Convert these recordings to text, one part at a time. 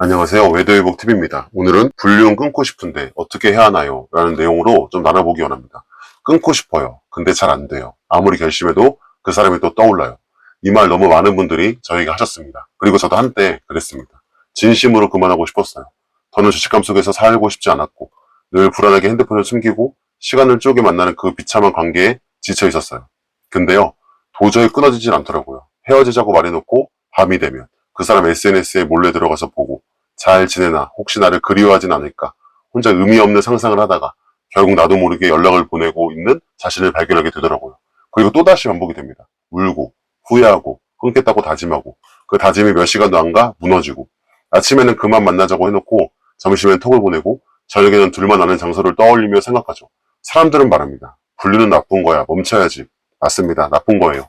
안녕하세요. 외도회복TV입니다. 오늘은 불륜 끊고 싶은데 어떻게 해야 하나요? 라는 내용으로 좀 나눠보기 원합니다. 끊고 싶어요. 근데 잘 안 돼요. 아무리 결심해도 그 사람이 또 떠올라요. 이 말 너무 많은 분들이 저에게 하셨습니다. 그리고 저도 한때 그랬습니다. 진심으로 그만하고 싶었어요. 더는 죄책감 속에서 살고 싶지 않았고 늘 불안하게 핸드폰을 숨기고 시간을 쪼개 만나는 그 비참한 관계에 지쳐 있었어요. 근데요. 도저히 끊어지질 않더라고요. 헤어지자고 말해놓고 밤이 되면 그 사람 SNS에 몰래 들어가서 보고 잘 지내나 혹시 나를 그리워하진 않을까 혼자 의미 없는 상상을 하다가 결국 나도 모르게 연락을 보내고 있는 자신을 발견하게 되더라고요. 그리고 또다시 반복이 됩니다. 울고 후회하고 끊겠다고 다짐하고 그 다짐이 몇 시간도 안 가 무너지고 아침에는 그만 만나자고 해놓고 점심엔 톡을 보내고 저녁에는 둘만 아는 장소를 떠올리며 생각하죠. 사람들은 말합니다. 불륜은 나쁜 거야. 멈춰야지. 맞습니다. 나쁜 거예요.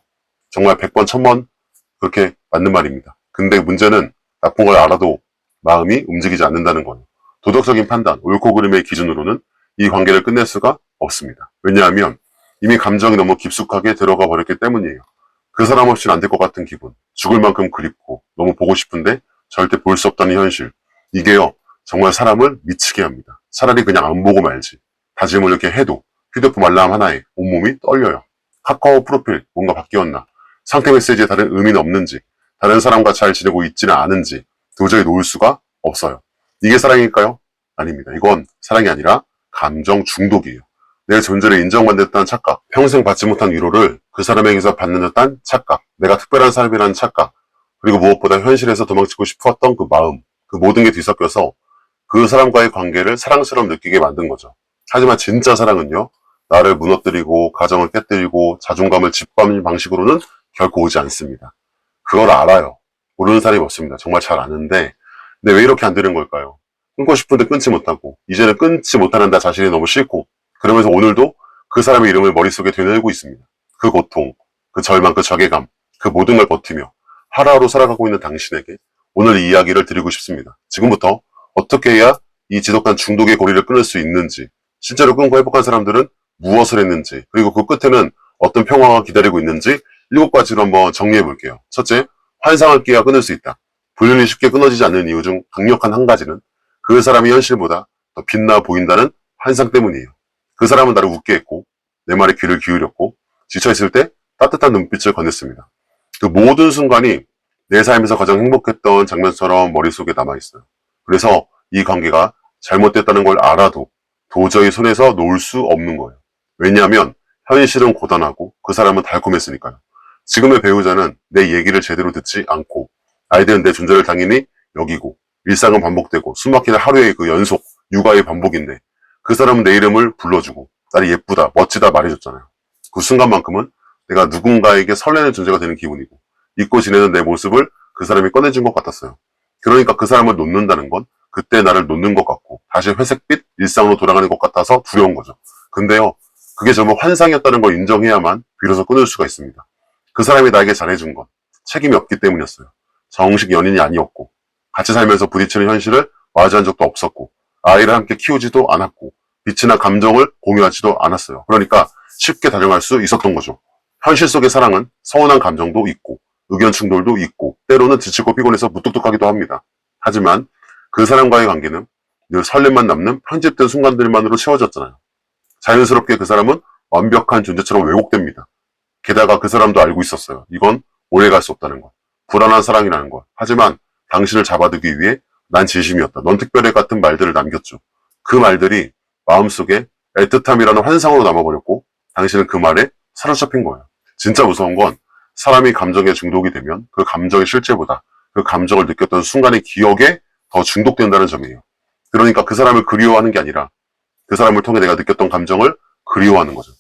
정말 100번 1000번 그렇게 맞는 말입니다. 근데 문제는 나쁜 걸 알아도 마음이 움직이지 않는다는 거예요. 도덕적인 판단, 옳고 그름의 기준으로는 이 관계를 끝낼 수가 없습니다. 왜냐하면 이미 감정이 너무 깊숙하게 들어가 버렸기 때문이에요. 그 사람 없이는 안 될 것 같은 기분, 죽을 만큼 그립고 너무 보고 싶은데 절대 볼 수 없다는 현실. 이게요, 정말 사람을 미치게 합니다. 차라리 그냥 안 보고 말지. 다짐을 이렇게 해도 휴대폰 알람 하나에 온몸이 떨려요. 카카오 프로필 뭔가 바뀌었나? 상태 메시지에 다른 의미는 없는지, 다른 사람과 잘 지내고 있지는 않은지 도저히 놓을 수가 없어요. 이게 사랑일까요? 아닙니다. 이건 사랑이 아니라 감정 중독이에요. 내 존재를 인정받는 듯한 착각, 평생 받지 못한 위로를 그 사람에게서 받는 듯한 착각, 내가 특별한 사람이라는 착각, 그리고 무엇보다 현실에서 도망치고 싶었던 그 마음, 그 모든 게 뒤섞여서 그 사람과의 관계를 사랑처럼 느끼게 만든 거죠. 하지만 진짜 사랑은요, 나를 무너뜨리고 가정을 깨뜨리고 자존감을 짓밟는 방식으로는 결코 오지 않습니다. 그걸 알아요. 모르는 사람이 없습니다. 정말 잘 아는데 근데 왜 이렇게 안 되는 걸까요? 끊고 싶은데 끊지 못하고 이제는 끊지 못하는 나 자신이 너무 싫고 그러면서 오늘도 그 사람의 이름을 머릿속에 되뇌고 있습니다. 그 고통, 그 절망, 그 자괴감, 그 모든 걸 버티며 하루하루 살아가고 있는 당신에게 오늘 이 이야기를 드리고 싶습니다. 지금부터 어떻게 해야 이 지독한 중독의 고리를 끊을 수 있는지, 실제로 끊고 회복한 사람들은 무엇을 했는지, 그리고 그 끝에는 어떤 평화가 기다리고 있는지 7가지로 한번 정리해 볼게요. 첫째, 환상을 깨야 끊을 수 있다. 불륜이 쉽게 끊어지지 않는 이유 중 강력한 한 가지는 그 사람이 현실보다 더 빛나 보인다는 환상 때문이에요. 그 사람은 나를 웃게 했고 내 말에 귀를 기울였고 지쳐있을 때 따뜻한 눈빛을 건넸습니다. 그 모든 순간이 내 삶에서 가장 행복했던 장면처럼 머릿속에 남아있어요. 그래서 이 관계가 잘못됐다는 걸 알아도 도저히 손에서 놓을 수 없는 거예요. 왜냐하면 현실은 고단하고 그 사람은 달콤했으니까요. 지금의 배우자는 내 얘기를 제대로 듣지 않고 아이들은 내 존재를 당연히 여기고 일상은 반복되고 숨막히는 하루의 그 연속 육아의 반복인데 그 사람은 내 이름을 불러주고 딸이 예쁘다 멋지다 말해줬잖아요. 그 순간만큼은 내가 누군가에게 설레는 존재가 되는 기분이고 잊고 지내는 내 모습을 그 사람이 꺼내준 것 같았어요. 그러니까 그 사람을 놓는다는 건 그때 나를 놓는 것 같고 다시 회색빛 일상으로 돌아가는 것 같아서 두려운 거죠. 근데요, 그게 전부 환상이었다는 걸 인정해야만 비로소 끊을 수가 있습니다. 그 사람이 나에게 잘해준 건 책임이 없기 때문이었어요. 정식 연인이 아니었고 같이 살면서 부딪히는 현실을 마주한 적도 없었고 아이를 함께 키우지도 않았고 빛이나 감정을 공유하지도 않았어요. 그러니까 쉽게 다정할 수 있었던 거죠. 현실 속의 사랑은 서운한 감정도 있고 의견 충돌도 있고 때로는 지치고 피곤해서 무뚝뚝하기도 합니다. 하지만 그 사람과의 관계는 늘 설렘만 남는 편집된 순간들만으로 채워졌잖아요. 자연스럽게 그 사람은 완벽한 존재처럼 왜곡됩니다. 게다가 그 사람도 알고 있었어요. 이건 오래갈 수 없다는 것. 불안한 사랑이라는 것. 하지만 당신을 잡아두기 위해 난 진심이었다. 넌 특별해 같은 말들을 남겼죠. 그 말들이 마음속에 애틋함이라는 환상으로 남아버렸고 당신은 그 말에 사로잡힌 거예요. 진짜 무서운 건 사람이 감정에 중독이 되면 그 감정의 실제보다 그 감정을 느꼈던 순간의 기억에 더 중독된다는 점이에요. 그러니까 그 사람을 그리워하는 게 아니라 그 사람을 통해 내가 느꼈던 감정을 그리워하는 거죠.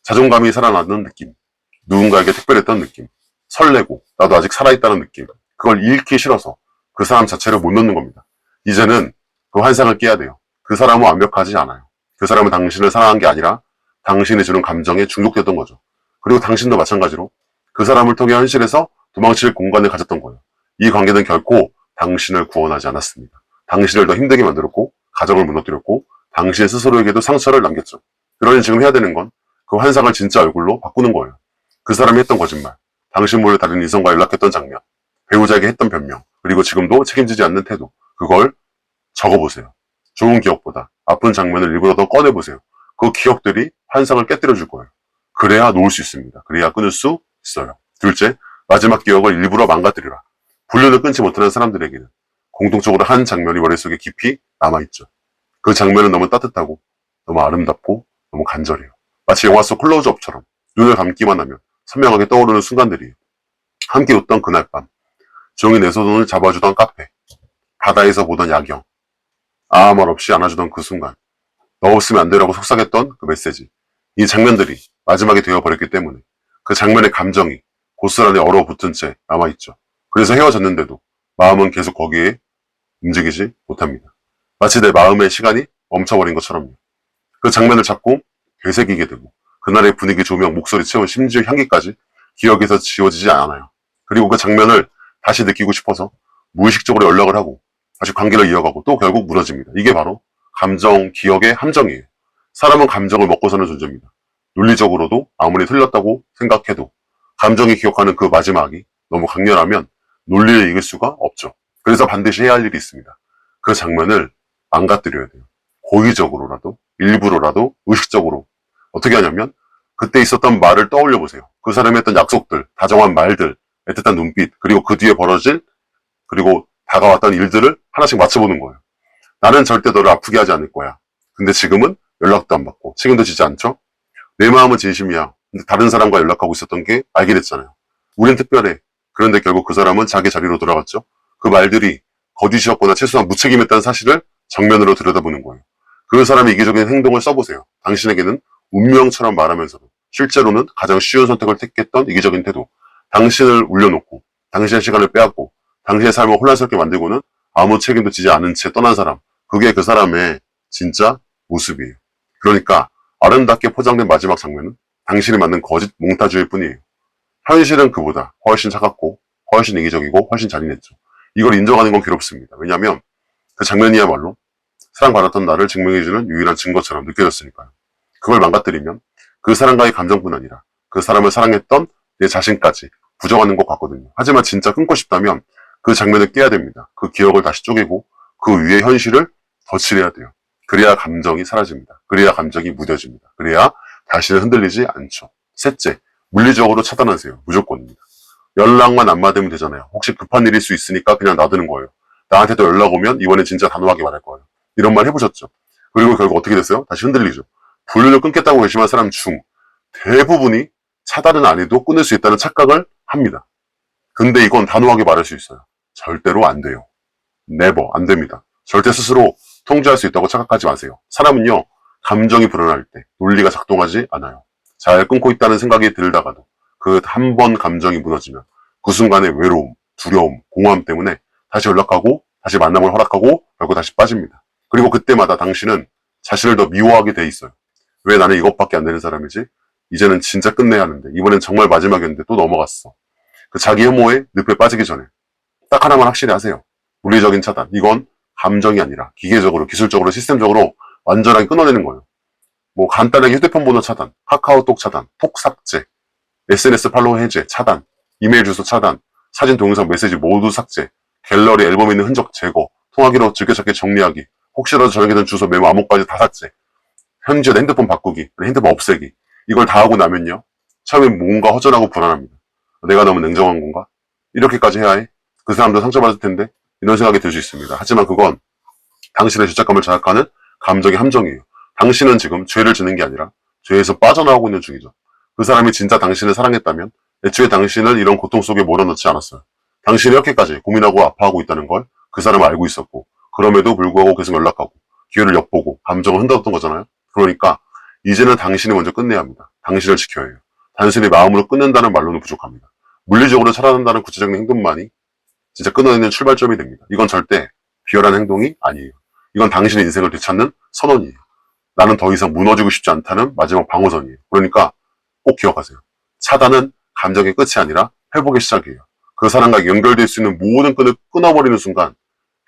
자존감이 살아나는 느낌, 누군가에게 특별했던 느낌, 설레고 나도 아직 살아있다는 느낌, 그걸 잃기 싫어서 그 사람 자체를 못 놓는 겁니다. 이제는 그 환상을 깨야 돼요. 그 사람은 완벽하지 않아요. 그 사람은 당신을 사랑한 게 아니라 당신이 주는 감정에 중독됐던 거죠. 그리고 당신도 마찬가지로 그 사람을 통해 현실에서 도망칠 공간을 가졌던 거예요. 이 관계는 결코 당신을 구원하지 않았습니다. 당신을 더 힘들게 만들었고 가정을 무너뜨렸고 당신 스스로에게도 상처를 남겼죠. 그러니 지금 해야 되는 건 그 환상을 진짜 얼굴로 바꾸는 거예요. 그 사람이 했던 거짓말, 당신 몰래 다른 이성과 연락했던 장면, 배우자에게 했던 변명, 그리고 지금도 책임지지 않는 태도, 그걸 적어보세요. 좋은 기억보다 아픈 장면을 일부러 더 꺼내보세요. 그 기억들이 환상을 깨뜨려 줄 거예요. 그래야 놓을 수 있습니다. 그래야 끊을 수 있어요. 둘째, 마지막 기억을 일부러 망가뜨리라. 분류를 끊지 못하는 사람들에게는 공통적으로 한 장면이 머릿속에 깊이 남아있죠. 그 장면은 너무 따뜻하고 너무 아름답고 너무 간절해요. 마치 영화 속 클로즈업처럼 눈을 감기만 하면 선명하게 떠오르는 순간들이에요. 함께 웃던 그날 밤, 종이 내 손을 잡아주던 카페, 바다에서 보던 야경, 아무 말 없이 안아주던 그 순간, 너 없으면 안 되라고 속삭였던 그 메시지. 이 장면들이 마지막이 되어버렸기 때문에 그 장면의 감정이 고스란히 얼어붙은 채 남아있죠. 그래서 헤어졌는데도 마음은 계속 거기에 움직이지 못합니다. 마치 내 마음의 시간이 멈춰버린 것처럼요. 그 장면을 자꾸 되새기게 되고 그날의 분위기, 조명, 목소리, 체온, 심지어 향기까지 기억에서 지워지지 않아요. 그리고 그 장면을 다시 느끼고 싶어서 무의식적으로 연락을 하고 다시 관계를 이어가고 또 결국 무너집니다. 이게 바로 감정, 기억의 함정이에요. 사람은 감정을 먹고 사는 존재입니다. 논리적으로도 아무리 틀렸다고 생각해도 감정이 기억하는 그 마지막이 너무 강렬하면 논리를 이길 수가 없죠. 그래서 반드시 해야 할 일이 있습니다. 그 장면을 망가뜨려야 돼요. 고의적으로라도, 일부러라도, 의식적으로. 어떻게 하냐면 그때 있었던 말을 떠올려 보세요. 그 사람이 했던 약속들, 다정한 말들, 애틋한 눈빛, 그리고 그 뒤에 벌어질, 그리고 다가왔던 일들을 하나씩 맞춰보는 거예요. 나는 절대 너를 아프게 하지 않을 거야. 근데 지금은 연락도 안 받고 책임도 지지 않죠? 내 마음은 진심이야. 근데 다른 사람과 연락하고 있었던 게 알게 됐잖아요. 우린 특별해. 그런데 결국 그 사람은 자기 자리로 돌아갔죠. 그 말들이 거짓이었거나 최소한 무책임했다는 사실을 정면으로 들여다보는 거예요. 그 사람의 이기적인 행동을 써보세요. 당신에게는 운명처럼 말하면서도 실제로는 가장 쉬운 선택을 택했던 이기적인 태도. 당신을 울려놓고 당신의 시간을 빼앗고 당신의 삶을 혼란스럽게 만들고는 아무 책임도 지지 않은 채 떠난 사람. 그게 그 사람의 진짜 모습이에요. 그러니까 아름답게 포장된 마지막 장면은 당신이 만든 거짓 몽타주일 뿐이에요. 현실은 그보다 훨씬 차갑고 훨씬 이기적이고 훨씬 잔인했죠. 이걸 인정하는 건 괴롭습니다. 왜냐하면 그 장면이야말로 사랑받았던 나를 증명해주는 유일한 증거처럼 느껴졌으니까요. 그걸 망가뜨리면 그 사람과의 감정뿐 아니라 그 사람을 사랑했던 내 자신까지 부정하는 것 같거든요. 하지만 진짜 끊고 싶다면 그 장면을 깨야 됩니다. 그 기억을 다시 쪼개고 그 위에 현실을 덧칠해야 돼요. 그래야 감정이 사라집니다. 그래야 감정이 무뎌집니다. 그래야 다시는 흔들리지 않죠. 셋째, 물리적으로 차단하세요. 무조건입니다. 연락만 안 받으면 되잖아요. 혹시 급한 일일 수 있으니까 그냥 놔두는 거예요. 나한테도 연락 오면 이번엔 진짜 단호하게 말할 거예요. 이런 말 해보셨죠? 그리고 결국 어떻게 됐어요? 다시 흔들리죠. 분류를 끊겠다고 결심한 사람 중 대부분이 차단은 안 해도 끊을 수 있다는 착각을 합니다. 근데 이건 단호하게 말할 수 있어요. 절대로 안 돼요. never, 안 됩니다. 절대 스스로 통제할 수 있다고 착각하지 마세요. 사람은요, 감정이 불어날 때 논리가 작동하지 않아요. 잘 끊고 있다는 생각이 들다가도 그 한 번 감정이 무너지면 그 순간의 외로움, 두려움, 공허함 때문에 다시 연락하고 다시 만남을 허락하고 결국 다시 빠집니다. 그리고 그때마다 당신은 자신을 더 미워하게 돼 있어요. 왜 나는 이것밖에 안 되는 사람이지? 이제는 진짜 끝내야 하는데 이번엔 정말 마지막이었는데 또 넘어갔어. 그 자기 혐오에 늪에 빠지기 전에 딱 하나만 확실히 하세요. 물리적인 차단. 이건 감정이 아니라 기계적으로, 기술적으로, 시스템적으로 완전하게 끊어내는 거예요. 뭐 간단하게 휴대폰 번호 차단, 카카오톡 차단, 톡 삭제, SNS 팔로우 해제, 차단, 이메일 주소 차단, 사진, 동영상, 메시지 모두 삭제, 갤러리, 앨범에 있는 흔적 제거, 통화기록 즐겨찾기 정리하기, 혹시라도 저장해둔 주소, 메모, 암호까지 다 삭제, 현재 핸드폰 바꾸기, 핸드폰 없애기. 이걸 다 하고 나면요. 처음엔 뭔가 허전하고 불안합니다. 내가 너무 냉정한 건가? 이렇게까지 해야 해? 그 사람도 상처받을 텐데? 이런 생각이 들 수 있습니다. 하지만 그건 당신의 죄책감을 자극하는 감정의 함정이에요. 당신은 지금 죄를 짓는 게 아니라 죄에서 빠져나오고 있는 중이죠. 그 사람이 진짜 당신을 사랑했다면 애초에 당신을 이런 고통 속에 몰아넣지 않았어요. 당신이 이렇게까지 고민하고 아파하고 있다는 걸 그 사람은 알고 있었고 그럼에도 불구하고 계속 연락하고 기회를 엿보고 감정을 흔들었던 거잖아요. 그러니까 이제는 당신이 먼저 끝내야 합니다. 당신을 지켜야 해요. 단순히 마음으로 끊는다는 말로는 부족합니다. 물리적으로 차단한다는 구체적인 행동만이 진짜 끊어내는 출발점이 됩니다. 이건 절대 비열한 행동이 아니에요. 이건 당신의 인생을 되찾는 선언이에요. 나는 더 이상 무너지고 싶지 않다는 마지막 방어선이에요. 그러니까 꼭 기억하세요. 차단은 감정의 끝이 아니라 회복의 시작이에요. 그 사람과 연결될 수 있는 모든 끈을 끊어버리는 순간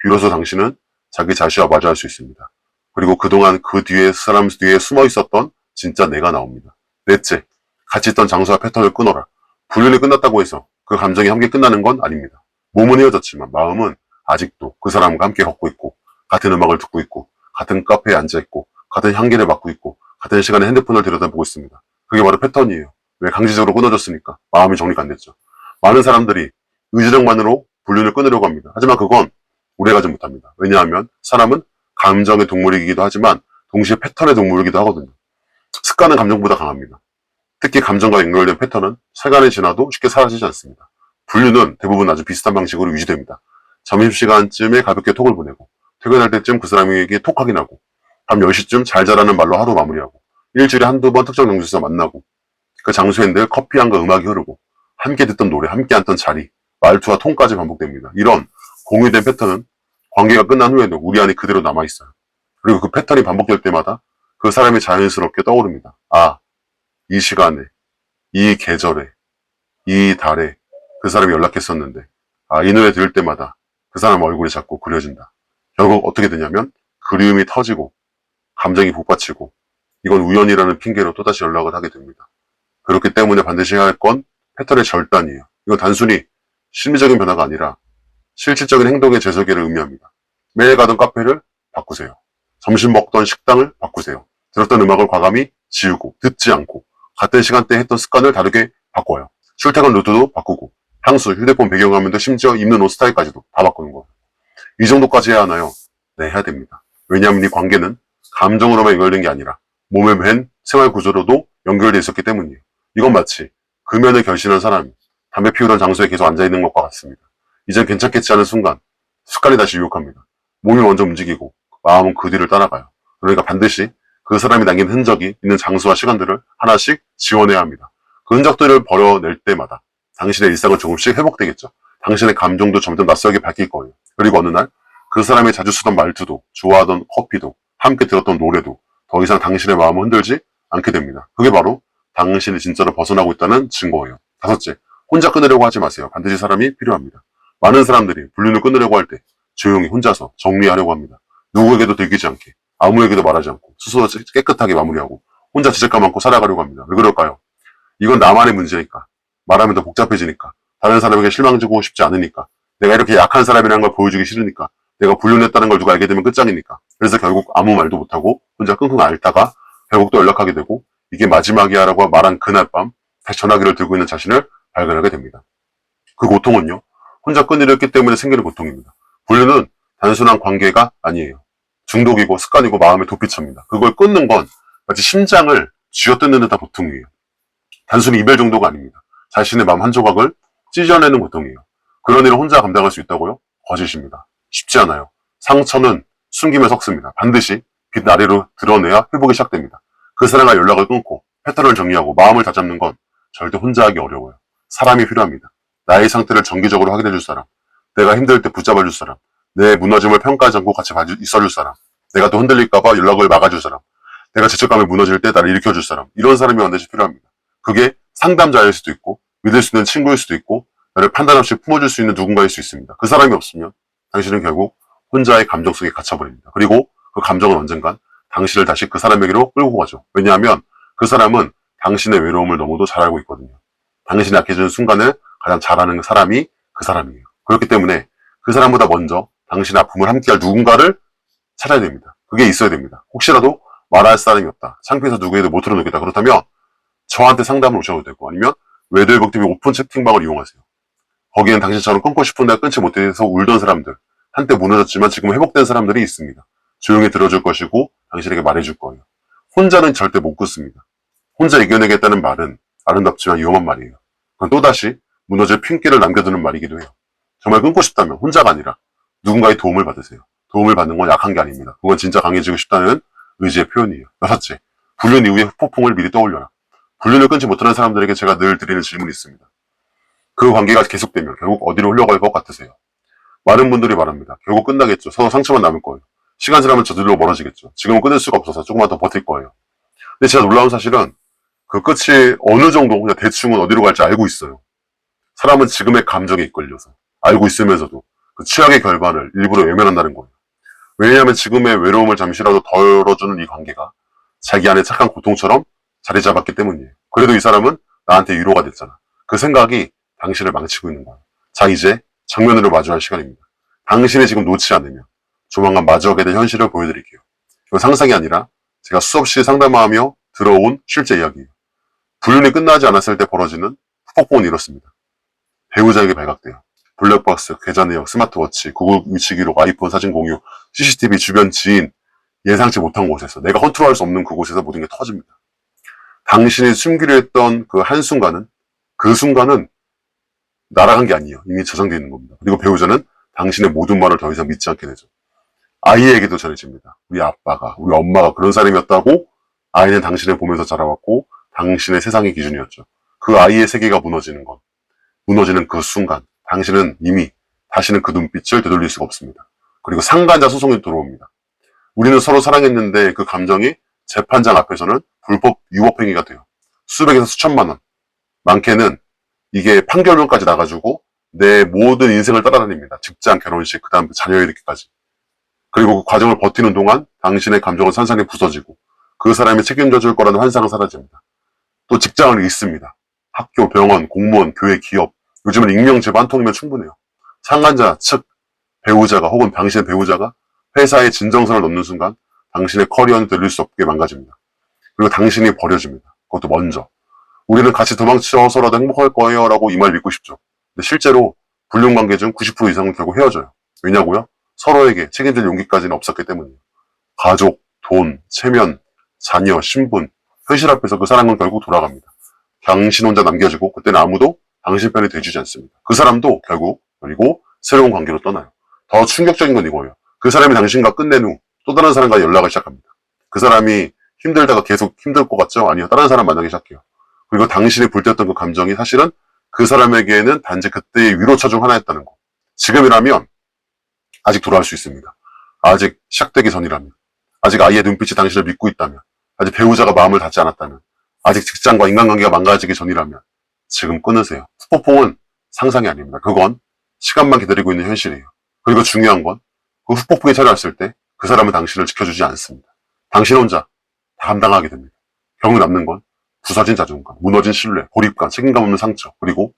비로소 당신은 자기 자신과 마주할 수 있습니다. 그리고 그동안 그 뒤에 사람 뒤에 숨어 있었던 진짜 내가 나옵니다. 넷째, 같이 있던 장소와 패턴을 끊어라. 불륜이 끝났다고 해서 그 감정이 함께 끝나는 건 아닙니다. 몸은 헤어졌지만 마음은 아직도 그 사람과 함께 걷고 있고, 같은 음악을 듣고 있고, 같은 카페에 앉아 있고, 같은 향기를 맡고 있고, 같은 시간에 핸드폰을 들여다보고 있습니다. 그게 바로 패턴이에요. 왜? 강제적으로 끊어졌으니까. 마음이 정리가 안 됐죠. 많은 사람들이 의지력만으로 불륜을 끊으려고 합니다. 하지만 그건 오래가지 못합니다. 왜냐하면 사람은 감정의 동물이기도 하지만 동시에 패턴의 동물이기도 하거든요. 습관은 감정보다 강합니다. 특히 감정과 연결된 패턴은 시간이 지나도 쉽게 사라지지 않습니다. 불륜은 대부분 아주 비슷한 방식으로 유지됩니다. 점심시간쯤에 가볍게 톡을 보내고, 퇴근할 때쯤 그 사람에게 톡 확인하고, 밤 10시쯤 잘 자라는 말로 하루 마무리하고, 일주일에 한두 번 특정 장소에서 만나고, 그 장소엔 늘 커피 향과 음악이 흐르고, 함께 듣던 노래, 함께 앉던 자리, 말투와 톤까지 반복됩니다. 이런 공유된 패턴은 관계가 끝난 후에도 우리 안에 그대로 남아있어요. 그리고 그 패턴이 반복될 때마다 그 사람이 자연스럽게 떠오릅니다. 아, 이 시간에, 이 계절에, 이 달에 그 사람이 연락했었는데, 아, 이 노래 들을 때마다 그 사람 얼굴이 자꾸 그려진다. 결국 어떻게 되냐면 그리움이 터지고 감정이 북받치고 이건 우연이라는 핑계로 또다시 연락을 하게 됩니다. 그렇기 때문에 반드시 해야 할 건 패턴의 절단이에요. 이건 단순히 심리적인 변화가 아니라 실질적인 행동의 재설계를 의미합니다. 매일 가던 카페를 바꾸세요. 점심 먹던 식당을 바꾸세요. 들었던 음악을 과감히 지우고 듣지 않고 같은 시간대에 했던 습관을 다르게 바꿔요. 출퇴근 루트도 바꾸고 향수, 휴대폰 배경화면도 심지어 입는 옷 스타일까지도 다 바꾸는 거예요. 이 정도까지 해야 하나요? 네, 해야 됩니다. 왜냐하면 이 관계는 감정으로만 연결된 게 아니라 몸에 밴 생활 구조로도 연결돼 있었기 때문이에요. 이건 마치 금연을 결심한 사람이 담배 피우던 장소에 계속 앉아있는 것과 같습니다. 이젠 괜찮겠지 하는 순간 습관이 다시 유혹합니다. 몸이 먼저 움직이고 마음은 그 뒤를 따라가요. 그러니까 반드시 그 사람이 남긴 흔적이 있는 장소와 시간들을 하나씩 지워내야 합니다. 그 흔적들을 버려낼 때마다 당신의 일상은 조금씩 회복되겠죠. 당신의 감정도 점점 낯설게 바뀔 거예요. 그리고 어느 날 그 사람이 자주 쓰던 말투도 좋아하던 커피도 함께 들었던 노래도 더 이상 당신의 마음을 흔들지 않게 됩니다. 그게 바로 당신이 진짜로 벗어나고 있다는 증거예요. 다섯째, 혼자 끊으려고 하지 마세요. 반드시 사람이 필요합니다. 많은 사람들이 불륜을 끊으려고 할 때 조용히 혼자서 정리하려고 합니다. 누구에게도 들키지 않게, 아무에게도 말하지 않고 스스로 깨끗하게 마무리하고 혼자 죄책감 안고 살아가려고 합니다. 왜 그럴까요? 이건 나만의 문제니까, 말하면 더 복잡해지니까, 다른 사람에게 실망 주고 싶지 않으니까, 내가 이렇게 약한 사람이라는 걸 보여주기 싫으니까, 내가 불륜했다는 걸 누가 알게 되면 끝장이니까. 그래서 결국 아무 말도 못하고 혼자 끙끙 앓다가 결국 또 연락하게 되고, 이게 마지막이야 라고 말한 그날 밤 다시 전화기를 들고 있는 자신을 발견하게 됩니다. 그 고통은요, 혼자 끊으려 했기 때문에 생기는 고통입니다. 불륜은 단순한 관계가 아니에요. 중독이고 습관이고 마음의 도피처입니다. 그걸 끊는 건 마치 심장을 쥐어뜯는 듯한 고통이에요. 단순히 이별 정도가 아닙니다. 자신의 마음 한 조각을 찢어내는 고통이에요. 그런 일을 혼자 감당할 수 있다고요? 거짓입니다. 쉽지 않아요. 상처는 숨기면 썩습니다. 반드시 빛 아래로 드러내야 회복이 시작됩니다. 그 사람과 연락을 끊고 패턴을 정리하고 마음을 다잡는 건 절대 혼자 하기 어려워요. 사람이 필요합니다. 나의 상태를 정기적으로 확인해줄 사람, 내가 힘들 때 붙잡아줄 사람, 내 무너짐을 평가하지 않고 같이 있어줄 사람, 내가 또 흔들릴까봐 연락을 막아줄 사람, 내가 죄책감에 무너질 때 나를 일으켜줄 사람, 이런 사람이 반드시 필요합니다. 그게 상담자일 수도 있고 믿을 수 있는 친구일 수도 있고 나를 판단 없이 품어줄 수 있는 누군가일 수 있습니다. 그 사람이 없으면 당신은 결국 혼자의 감정 속에 갇혀버립니다. 그리고 그 감정은 언젠간 당신을 다시 그 사람에게로 끌고 가죠. 왜냐하면 그 사람은 당신의 외로움을 너무도 잘 알고 있거든요. 당신이 약해지는 순간을 가장 잘하는 사람이 그 사람이에요. 그렇기 때문에 그 사람보다 먼저 당신의 아픔을 함께할 누군가를 찾아야 됩니다. 그게 있어야 됩니다. 혹시라도 말할 사람이 없다, 창피해서 누구에도 못 털어놓겠다, 그렇다면 저한테 상담을 오셔도 되고, 아니면 외도의복TV 오픈 채팅방을 이용하세요. 거기엔 당신처럼 끊고 싶은데 끊지 못해서 울던 사람들, 한때 무너졌지만 지금 회복된 사람들이 있습니다. 조용히 들어줄 것이고 당신에게 말해줄 거예요. 혼자는 절대 못 끊습니다. 혼자 이겨내겠다는 말은 아름답지만 위험한 말이에요. 그건 또다시 무너질 핑계를 남겨두는 말이기도 해요. 정말 끊고 싶다면 혼자가 아니라 누군가의 도움을 받으세요. 도움을 받는 건 약한 게 아닙니다. 그건 진짜 강해지고 싶다는 의지의 표현이에요. 여섯째, 불륜 이후의 폭풍을 미리 떠올려라. 불륜을 끊지 못하는 사람들에게 제가 늘 드리는 질문이 있습니다. 그 관계가 계속되면 결국 어디로 흘러갈 것 같으세요? 많은 분들이 말합니다. 결국 끝나겠죠. 서로 상처만 남을 거예요. 시간 지나면 저들로 멀어지겠죠. 지금은 끊을 수가 없어서 조금만 더 버틸 거예요. 근데 진짜 놀라운 사실은 그 끝이 어느 정도 그냥 대충은 어디로 갈지 알고 있어요. 사람은 지금의 감정에 이끌려서 알고 있으면서도 그 최악의 결과를 일부러 외면한다는 거예요. 왜냐하면 지금의 외로움을 잠시라도 덜어주는 이 관계가 자기 안에 착한 고통처럼 자리 잡았기 때문이에요. 그래도 이 사람은 나한테 위로가 됐잖아. 그 생각이 당신을 망치고 있는 거예요. 자, 이제 정면으로 마주할 시간입니다. 당신이 지금 놓지 않으면 조만간 마주하게 될 현실을 보여드릴게요. 이건 상상이 아니라 제가 수없이 상담하며 들어온 실제 이야기예요. 불륜이 끝나지 않았을 때 벌어지는 후폭풍은 이렇습니다. 배우자에게 발각돼요. 블랙박스, 계좌 내역, 스마트워치, 구글 위치 기록, 아이폰 사진 공유, CCTV, 주변 지인, 예상치 못한 곳에서, 내가 컨트롤할 수 없는 그곳에서 모든 게 터집니다. 당신이 숨기려 했던 그 순간은 날아간 게 아니에요. 이미 저장되어 있는 겁니다. 그리고 배우자는 당신의 모든 말을 더 이상 믿지 않게 되죠. 아이에게도 전해집니다. 우리 아빠가, 우리 엄마가 그런 사람이었다고. 아이는 당신을 보면서 자라왔고 당신의 세상의 기준이었죠. 그 아이의 세계가 무너지는 그 순간 당신은 이미 다시는 그 눈빛을 되돌릴 수가 없습니다. 그리고 상간자 소송이 들어옵니다. 우리는 서로 사랑했는데 그 감정이 재판장 앞에서는 불법 유법행위가 돼요. 수백에서 수천만 원. 많게는 이게 판결문까지 나가지고 내 모든 인생을 따라다닙니다. 직장, 결혼식, 그 다음 자녀 이르기까지. 그리고 그 과정을 버티는 동안 당신의 감정은 산산이 부서지고 그 사람이 책임져 줄 거라는 환상은 사라집니다. 또 직장을 잃습니다. 학교, 병원, 공무원, 교회, 기업. 요즘은 익명 제보 한 통이면 충분해요. 상간자 측 배우자가 혹은 당신의 배우자가 회사에 진정선을 넣는 순간 당신의 커리어는 되돌릴 수 없게 망가집니다. 그리고 당신이 버려집니다. 그것도 먼저. 우리는 같이 도망쳐서라도 행복할 거예요 라고 이 말 믿고 싶죠. 근데 실제로 불륜관계 중 90% 이상은 결국 헤어져요. 왜냐고요? 서로에게 책임질 용기까지는 없었기 때문이에요. 가족, 돈, 체면, 자녀, 신분, 현실 앞에서 그 사랑은 결국 돌아갑니다. 당신 혼자 남겨지고 그때는 아무도 당신 편이 돼주지 않습니다. 그 사람도 결국 그리고 새로운 관계로 떠나요. 더 충격적인 건 이거예요. 그 사람이 당신과 끝낸 후 또 다른 사람과 연락을 시작합니다. 그 사람이 힘들다가 계속 힘들 것 같죠? 아니요. 다른 사람 만나기 시작해요. 그리고 당신이 불태웠던 그 감정이 사실은 그 사람에게는 단지 그때의 위로차 중 하나였다는 거. 지금이라면 아직 돌아올 수 있습니다. 아직 시작되기 전이라면, 아직 아이의 눈빛이 당신을 믿고 있다면, 아직 배우자가 마음을 닫지 않았다면, 아직 직장과 인간관계가 망가지기 전이라면 지금 끊으세요. 후폭풍은 상상이 아닙니다. 그건 시간만 기다리고 있는 현실이에요. 그리고 중요한 건 그 후폭풍이 찾아왔을 때 그 사람은 당신을 지켜주지 않습니다. 당신 혼자 다 감당하게 됩니다. 결국 남는 건 부서진 자존감, 무너진 신뢰, 고립감, 책임감 없는 상처, 그리고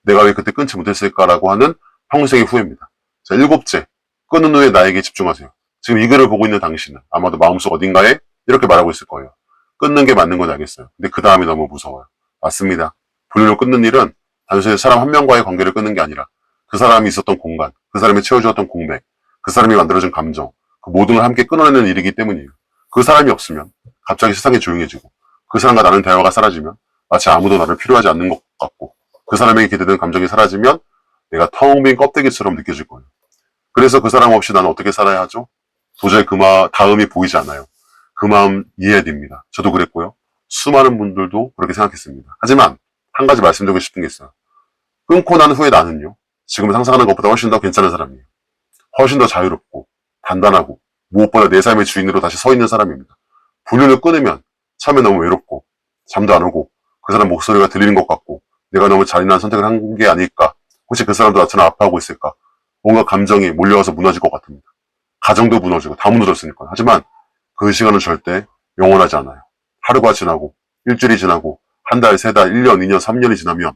내가 왜 그때 끊지 못했을까라고 하는 평생의 후회입니다. 자, 7째, 끊은 후에 나에게 집중하세요. 지금 이 글을 보고 있는 당신은 아마도 마음속 어딘가에 이렇게 말하고 있을 거예요. 끊는 게 맞는 건 알겠어요. 근데 그 다음이 너무 무서워요. 맞습니다. 불륜을 끊는 일은 단순히 사람 한 명과의 관계를 끊는 게 아니라 그 사람이 있었던 공간, 그 사람이 채워주었던 공백, 그 사람이 만들어준 감정, 그 모든 걸 함께 끊어내는 일이기 때문이에요. 그 사람이 없으면 갑자기 세상이 조용해지고 그 사람과 나눈 대화가 사라지면 마치 아무도 나를 필요하지 않는 것 같고 그 사람에게 기대되는 감정이 사라지면 내가 텅 빈 껍데기처럼 느껴질 거예요. 그래서 그 사람 없이 나는 어떻게 살아야 하죠? 도저히 다음이 보이지 않아요. 그 마음 이해해야 됩니다. 저도 그랬고요. 수많은 분들도 그렇게 생각했습니다. 하지만 한 가지 말씀드리고 싶은 게 있어요. 끊고 난 후에 나는요. 지금 상상하는 것보다 훨씬 더 괜찮은 사람이에요. 훨씬 더 자유롭고 단단하고 무엇보다 내 삶의 주인으로 다시 서 있는 사람입니다. 불륜을 끊으면 처음에 너무 외롭고 잠도 안 오고 그 사람 목소리가 들리는 것 같고 내가 너무 잔인한 선택을 한 게 아닐까, 혹시 그 사람도 나처럼 아파하고 있을까, 뭔가 감정이 몰려와서 무너질 것 같습니다. 가정도 무너지고 다 무너졌으니까. 하지만 그 시간은 절대 영원하지 않아요. 하루가 지나고 일주일이 지나고 한 달, 세 달, 1년, 2년, 3년이 지나면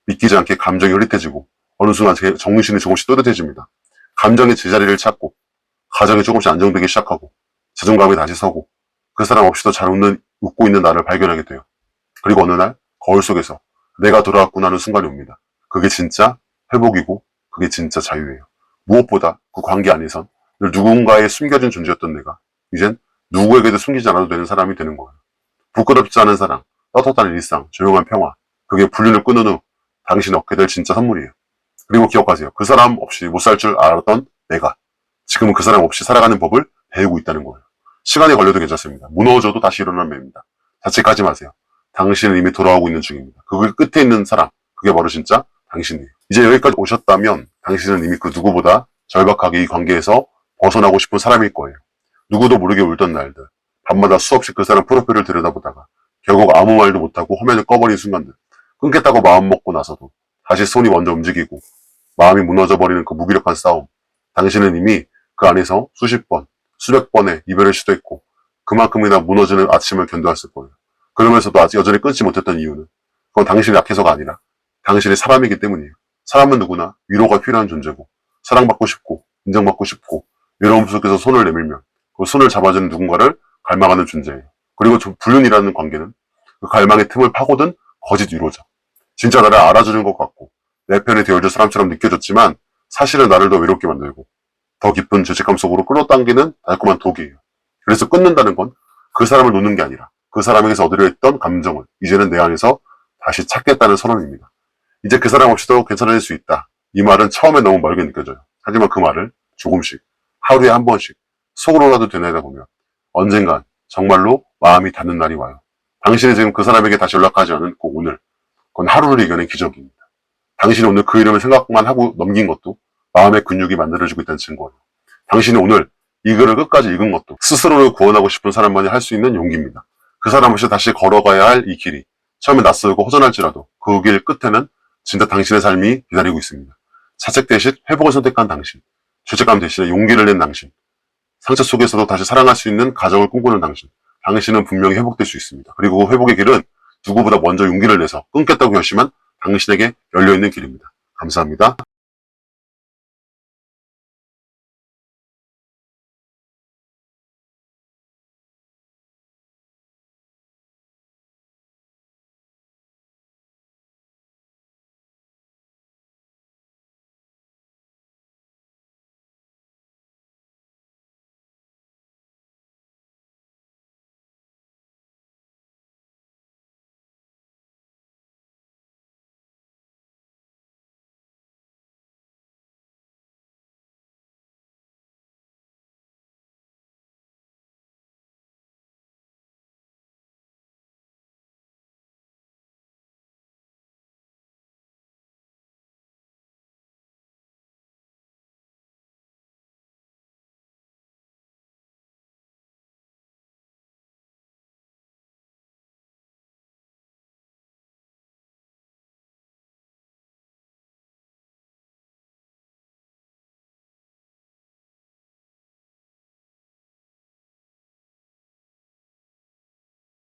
믿기지 않게 감정이 흐릿해지고 어느 순간 제 정신이 조금씩 또렷해집니다. 감정의 제자리를 찾고 가정이 조금씩 안정되기 시작하고 자존감이 다시 서고 그 사람 없이도 잘 웃고 있는 나를 발견하게 돼요. 그리고 어느 날 거울 속에서 내가 돌아왔구나 하는 순간이 옵니다. 그게 진짜 회복이고 그게 진짜 자유예요. 무엇보다 그 관계 안에선 늘 누군가의 숨겨진 존재였던 내가 이젠 누구에게도 숨기지 않아도 되는 사람이 되는 거예요. 부끄럽지 않은 사랑, 떳떳한 일상, 조용한 평화, 그게 불륜을 끊은 후 당신이 얻게 될 진짜 선물이에요. 그리고 기억하세요. 그 사람 없이 못 살 줄 알았던 내가 지금은 그 사람 없이 살아가는 법을 배우고 있다는 거예요. 시간이 걸려도 괜찮습니다. 무너져도 다시 일어나는 맵니다. 자책하지 마세요. 당신은 이미 돌아오고 있는 중입니다. 그 끝에 있는 사람, 그게 바로 진짜 당신이에요. 이제 여기까지 오셨다면 당신은 이미 그 누구보다 절박하게 이 관계에서 벗어나고 싶은 사람일 거예요. 누구도 모르게 울던 날들, 밤마다 수없이 그 사람 프로필을 들여다보다가 결국 아무 말도 못하고 화면을 꺼버린 순간들, 끊겠다고 마음먹고 나서도 다시 손이 먼저 움직이고 마음이 무너져버리는 그 무기력한 싸움. 당신은 이미 그 안에서 수십 번, 수백 번의 이별을 시도했고 그만큼이나 무너지는 아침을 견뎌왔을 거예요. 그러면서도 아직 여전히 끊지 못했던 이유는 그건 당신이 약해서가 아니라 당신이 사람이기 때문이에요. 사람은 누구나 위로가 필요한 존재고 사랑받고 싶고 인정받고 싶고 외로움 속에서 손을 내밀면 그 손을 잡아주는 누군가를 갈망하는 존재예요. 그리고 불륜이라는 관계는 그 갈망의 틈을 파고든 거짓 위로죠. 진짜 나를 알아주는 것 같고 내 편에 되어줄 사람처럼 느껴졌지만 사실은 나를 더 외롭게 만들고 더 깊은 죄책감 속으로 끌어당기는 달콤한 독이에요. 그래서 끊는다는 건 그 사람을 놓는 게 아니라 그 사람에게서 얻으려 했던 감정을 이제는 내 안에서 다시 찾겠다는 선언입니다. 이제 그 사람 없이도 괜찮아질 수 있다. 이 말은 처음에 너무 멀게 느껴져요. 하지만 그 말을 조금씩 하루에 한 번씩 속으로라도 되뇌다 보면 언젠간 정말로 마음이 닿는 날이 와요. 당신이 지금 그 사람에게 다시 연락하지 않은 그 오늘, 그건 하루를 이겨낸 기적입니다. 당신이 오늘 그 이름을 생각만 하고 넘긴 것도 마음의 근육이 만들어지고 있다는 증거예요. 당신이 오늘 이 글을 끝까지 읽은 것도 스스로를 구원하고 싶은 사람만이 할 수 있는 용기입니다. 그 사람 없이 다시 걸어가야 할 이 길이 처음에 낯설고 허전할지라도 그 길 끝에는 진짜 당신의 삶이 기다리고 있습니다. 사책 대신 회복을 선택한 당신, 죄책감 대신에 용기를 낸 당신, 상처 속에서도 다시 사랑할 수 있는 가정을 꿈꾸는 당신, 당신은 분명히 회복될 수 있습니다. 그리고 그 회복의 길은 누구보다 먼저 용기를 내서 끊겠다고 결심한 당신에게 열려있는 길입니다. 감사합니다.